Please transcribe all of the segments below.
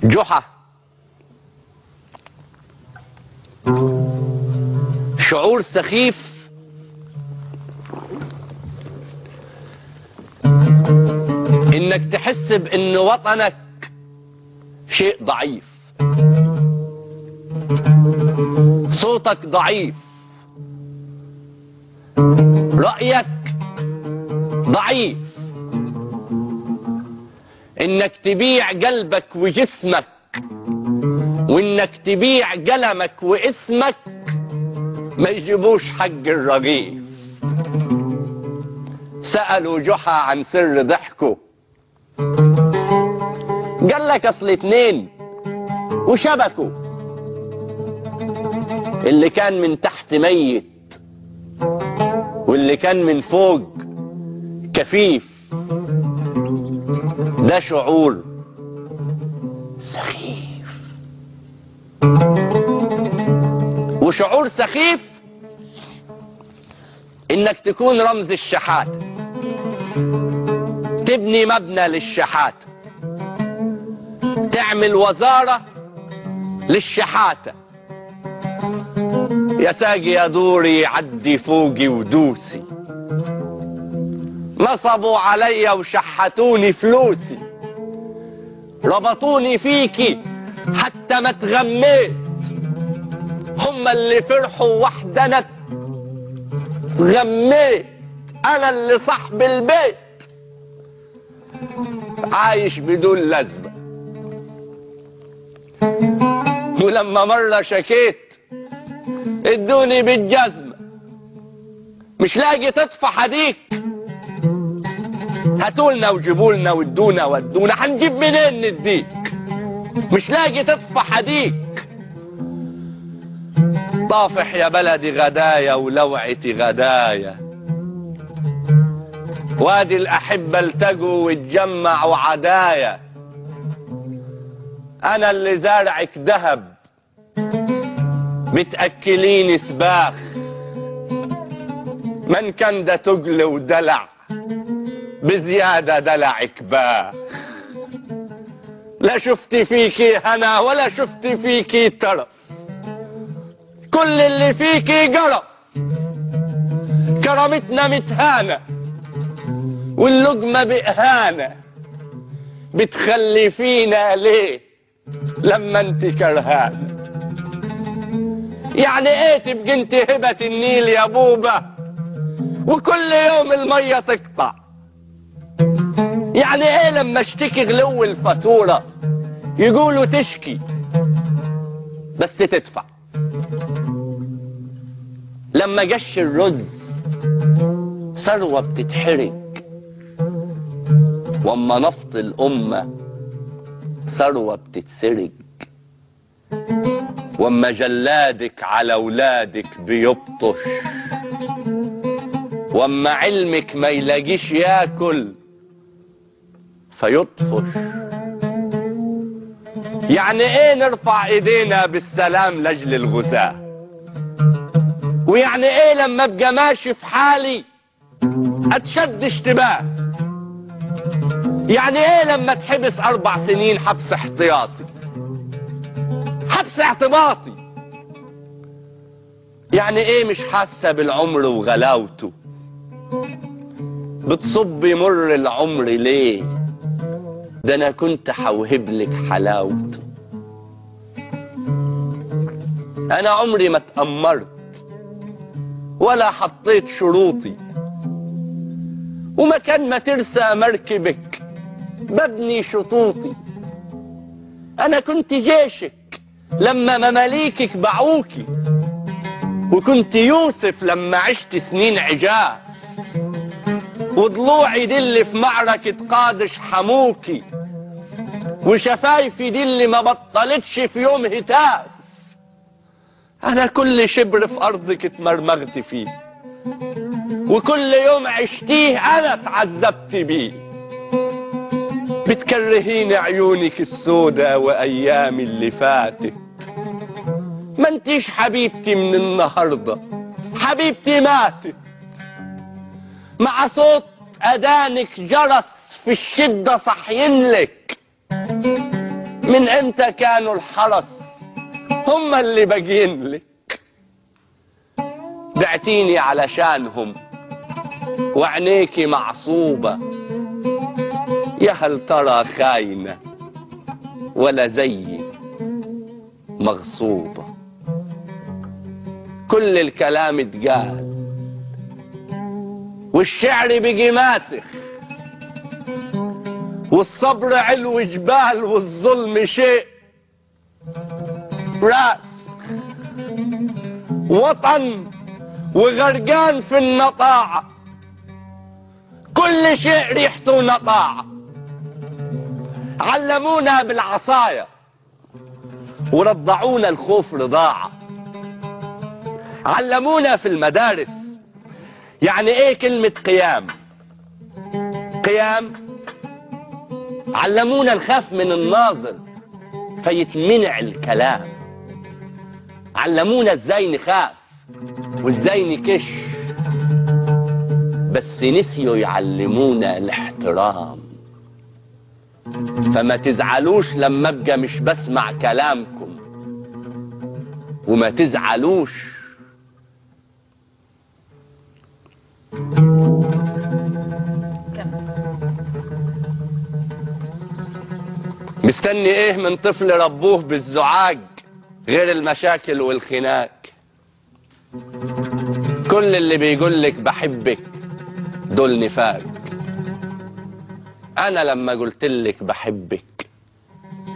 جحا شعور سخيف انك تحس بان وطنك شيء ضعيف، صوتك ضعيف، رأيك ضعيف، انك تبيع قلبك وجسمك وانك تبيع قلمك واسمك ما يجيبوش حق الرغيف. سألوا جحا عن سر ضحكه، قال لك اصل اتنين وشبكوا، اللي كان من تحت ميت واللي كان من فوق كفيف. ده شعور سخيف. وشعور سخيف انك تكون رمز الشحاتة، تبني مبنى للشحاتة، تعمل وزارة للشحاتة. يا ساقي يا دوري عدي فوقي ودوسي، نصبوا علي وشحتوني فلوسي، ربطوني فيكي حتى ما تغميت، هم اللي فرحوا وحدنا تغميت، انا اللي صاحب البيت عايش بدون لازمة. ولما مرة شكيت ادوني بالجزمة، مش لاقي تطفى حديك، هاتولنا وجيبولنا وادونا ودونا، هنجيب منين نديك؟ مش لاقي تطفى حديك. طافح يا بلدي غدايا ولوعتي غدايا، وادي الأحبة التقوا واتجمعوا عدايا، أنا اللي زارعك دهب بتأكليني سباخ، من كان ده تقل ودلع بزيادة دلعك باخ. لا شفتي فيكي هنا ولا شفتي فيكي ترف، كل اللي فيكي جرف. كرامتنا متهانة واللقمة بإهانة، بتخلي فينا ليه لما انت كرهانة؟ يعني ايه تبقى انت هبة النيل يا بوبة وكل يوم المية تقطع؟ يعني ايه لما اشتكي غلو الفاتورة يقولوا تشكي بس تدفع؟ لما قش الرز ثروة بتتحرق، واما نفط الأمة ثروة بتتسرق، واما جلادك على اولادك بيبطش، واما علمك ما يلاقيش ياكل فيطفش. يعني ايه نرفع ايدينا بالسلام لاجل الغزاة؟ ويعني ايه لما ابقى ماشي في حالي اتشد اشتباه؟ يعني ايه لما تحبس 4 سنين حبس احتياطي، حبس اعتباطي؟ يعني ايه مش حاسة بالعمر وغلاوته؟ بتصبي مر العمر ليه؟ ده انا كنت حوهبلك حلاوته. انا عمري ما اتأمرت ولا حطيت شروطي، ومكان ما ترسى مركبك ببني شطوطي. انا كنت جيشك لما مماليكك باعوكي، وكنت يوسف لما عشت سنين عجاف، وضلوعي دي اللي في معركة قادش حموكي، وشفايفي دي اللي ما بطلتش في يوم هتاف. انا كل شبر في ارضك اتمرمغت فيه، وكل يوم عشتيه انا اتعذبت بيه. بتكرهيني عيونك السودة وايامي اللي فاتت، ما انتيش حبيبتي من النهاردة، حبيبتي ماتت. مع صوت اذانك جرس في الشدة صحينلك، من امتى كانوا الحرس هم اللي باقيين لك؟ بعتيني علشانهم وعينيكي معصوبة، يا هل ترى خاينة ولا زيي مغصوبة؟ كل الكلام اتقال والشعر بقي ماسخ، والصبر علو جبال والظلم شيء راس، وطن وغرقان في النطاعة، كل شيء ريحته نطاعة. علمونا بالعصاية ورضعونا الخوف رضاعة، علمونا في المدارس يعني ايه كلمة قيام. قيام علمونا نخاف من الناظر فيتمنع الكلام، علمونا ازاي نخاف وازاي نكش، بس نسيوا يعلمونا الاحترام. فما تزعلوش لما ابقى مش بسمع كلامكم، وما تزعلوش مستني ايه من طفل ربوه بالزعاج غير المشاكل والخناق؟ كل اللي بيقولك بحبك دول نفاق. انا لما قلتلك بحبك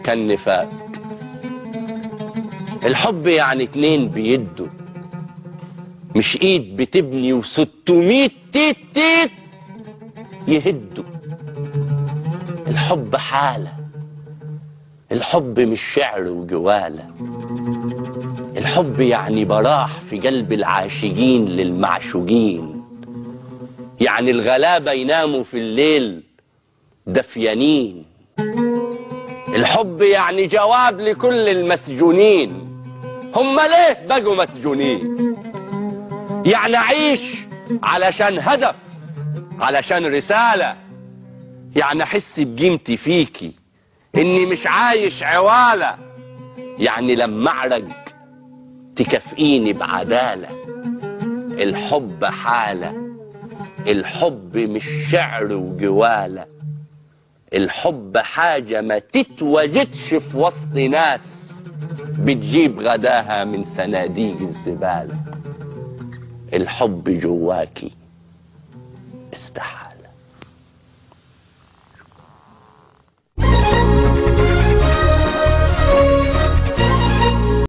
كان نفاق. الحب يعني اتنين بيدوا، مش ايد بتبني و600 تيت تيت يهدوا. الحب حالة، الحب مش شعر وجوالة. الحب يعني براح في قلب العاشقين للمعشوقين، يعني الغلابة يناموا في الليل دفيانين. الحب يعني جواب لكل المسجونين، هم ليه بقوا مسجونين؟ يعني أعيش علشان هدف، علشان رسالة، يعني أحس بقيمتي فيكي، إني مش عايش عوالة، يعني لما أعرق تكافئيني بعدالة. الحب حالة، الحب مش شعر وجوالة. الحب حاجة ما تتوجدش في وسط ناس بتجيب غداها من صناديق الزبالة. الحب جواكي استحى.